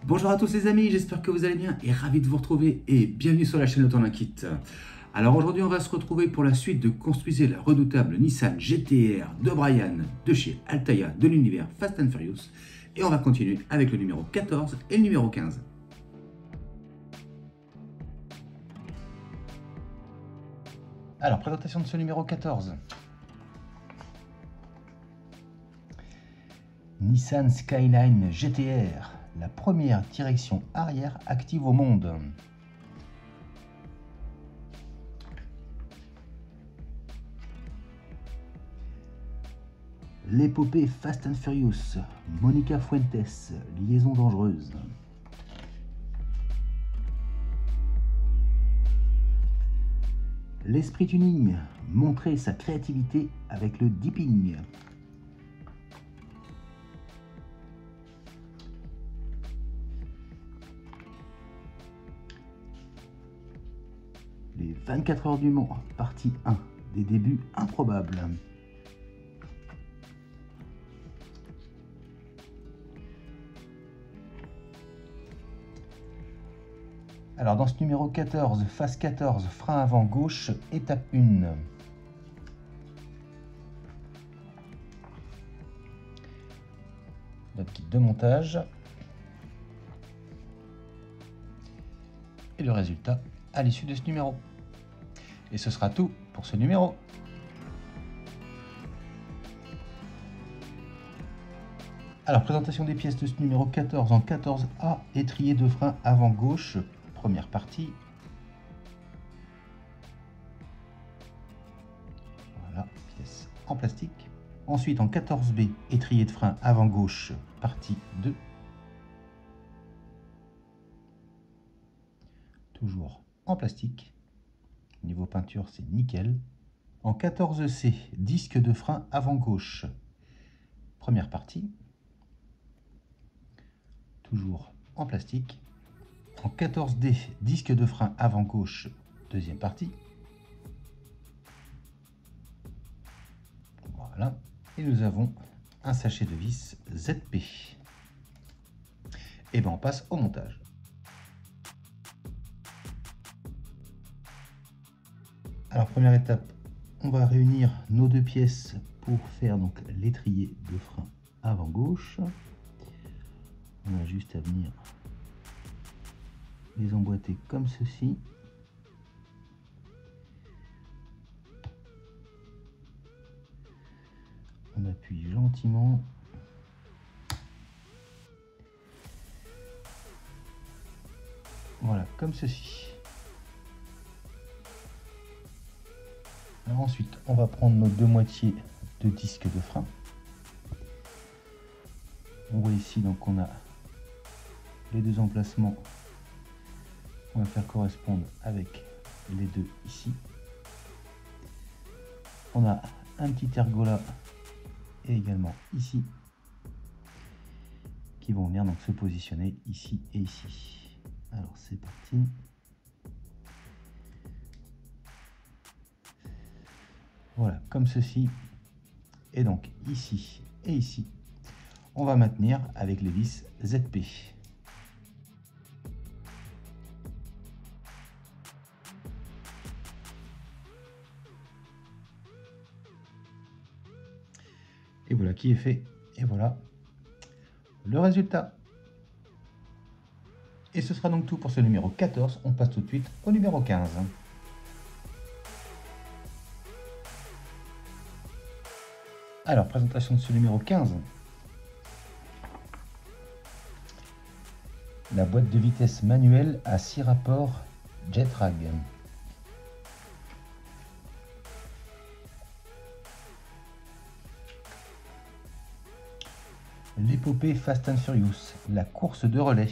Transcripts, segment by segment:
Bonjour à tous les amis, j'espère que vous allez bien et ravi de vous retrouver et bienvenue sur la chaîne Autant d'un Kit. Alors aujourd'hui on va se retrouver pour la suite de Construisez la redoutable Nissan GT-R de Brian de chez Altaïa de l'univers Fast and Furious et on va continuer avec le numéro 14 et le numéro 15. Alors présentation de ce numéro 14. Nissan Skyline GT-R, la première direction arrière active au monde. L'épopée Fast and Furious, Monica Fuentes, liaison dangereuse. L'esprit tuning, montrer sa créativité avec le dipping. Les 24 heures du Mans, partie 1, des débuts improbables. Alors dans ce numéro 14, phase 14, frein avant gauche, étape 1. Notre kit de montage. Et le résultat à l'issue de ce numéro. Et ce sera tout pour ce numéro. Alors présentation des pièces de ce numéro 14 en 14A, étrier de frein avant gauche, première partie. Voilà, pièce en plastique. Ensuite en 14B, étrier de frein avant gauche, partie 2. Toujours en plastique. Niveau peinture, c'est nickel. En 14C, disque de frein avant gauche, première partie. Toujours en plastique. En 14D, disque de frein avant gauche, deuxième partie. Voilà. Et nous avons un sachet de vis ZP. Et bien on passe au montage. Alors première étape, on va réunir nos deux pièces pour faire donc l'étrier de frein avant gauche. On a juste à venir les emboîter comme ceci. On appuie gentiment. Voilà, comme ceci. Alors ensuite, on va prendre nos deux moitiés de disque de frein. On voit ici, donc on a les deux emplacements. On va faire correspondre avec les deux ici. On a un petit ergot là et également ici qui vont venir donc se positionner ici et ici. Alors c'est parti. Voilà, comme ceci. Et donc ici et ici, on va maintenir avec les vis ZP. Et voilà qui est fait. Et voilà le résultat. Et ce sera donc tout pour ce numéro 14. On passe tout de suite au numéro 15. Alors, présentation de ce numéro 15. La boîte de vitesse manuelle à 6 rapports Jetrag. L'épopée Fast and Furious, la course de relais.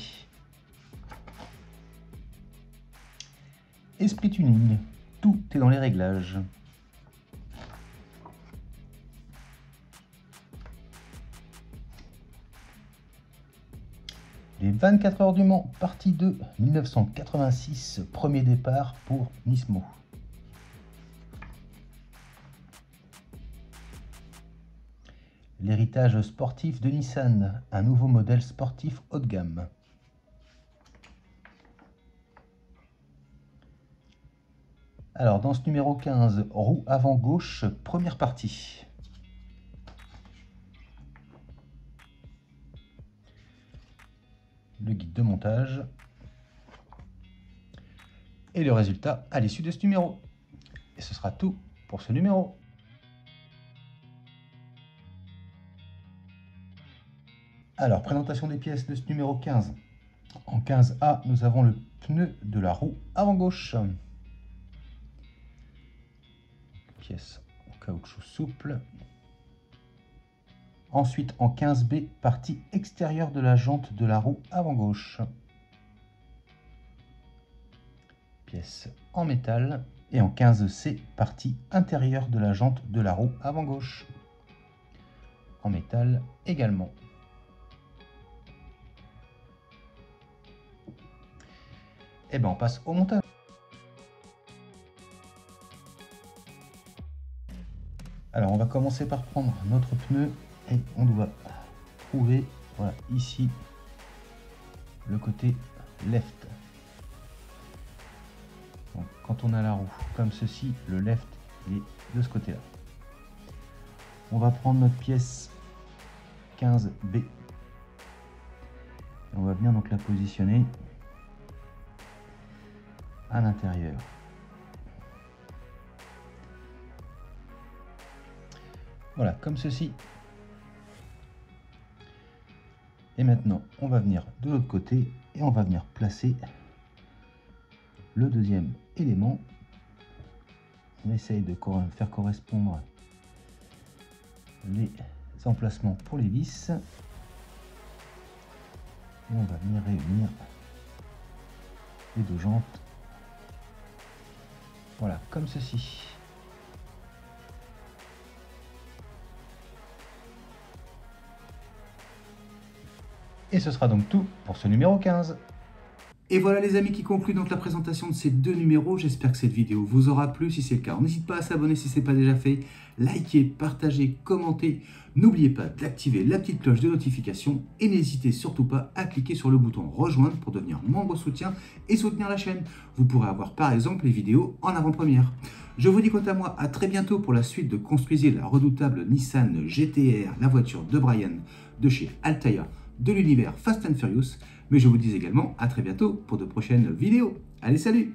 Esprit tuning, tout est dans les réglages. Les 24 heures du Mans, partie 2, 1986, premier départ pour Nismo. L'héritage sportif de Nissan, un nouveau modèle sportif haut de gamme. Alors, dans ce numéro 15, roue avant gauche, première partie. Le guide de montage. Et le résultat à l'issue de ce numéro. Et ce sera tout pour ce numéro. Alors, présentation des pièces de ce numéro 15. En 15A, nous avons le pneu de la roue avant gauche. Pièce en caoutchouc souple. Ensuite, en 15B, partie extérieure de la jante de la roue avant gauche. Pièce en métal. Et en 15C, partie intérieure de la jante de la roue avant gauche. En métal également. Et bien on passe au montage. Alors on va commencer par prendre notre pneu et on doit trouver, voilà, ici, le côté left. Donc, quand on a la roue comme ceci, le left il est de ce côté-là. On va prendre notre pièce 15B. Et on va venir donc la positionner à l'intérieur. Voilà, comme ceci. Et maintenant, on va venir de l'autre côté et on va venir placer le deuxième élément. On essaye de faire correspondre les emplacements pour les vis. Et on va venir réunir les deux jantes. Voilà, comme ceci. Et ce sera donc tout pour ce numéro 15. Et voilà les amis qui conclut donc la présentation de ces deux numéros. J'espère que cette vidéo vous aura plu. Si c'est le cas, n'hésitez pas à s'abonner si ce n'est pas déjà fait. Likez, partagez, commentez. N'oubliez pas d'activer la petite cloche de notification. Et n'hésitez surtout pas à cliquer sur le bouton rejoindre pour devenir membre soutien et soutenir la chaîne. Vous pourrez avoir par exemple les vidéos en avant-première. Je vous dis quant à moi à très bientôt pour la suite de Construisez la redoutable Nissan GT-R, la voiture de Brian de chez Altaïa, de l'univers Fast and Furious, mais je vous dis également à très bientôt pour de prochaines vidéos. Allez, salut!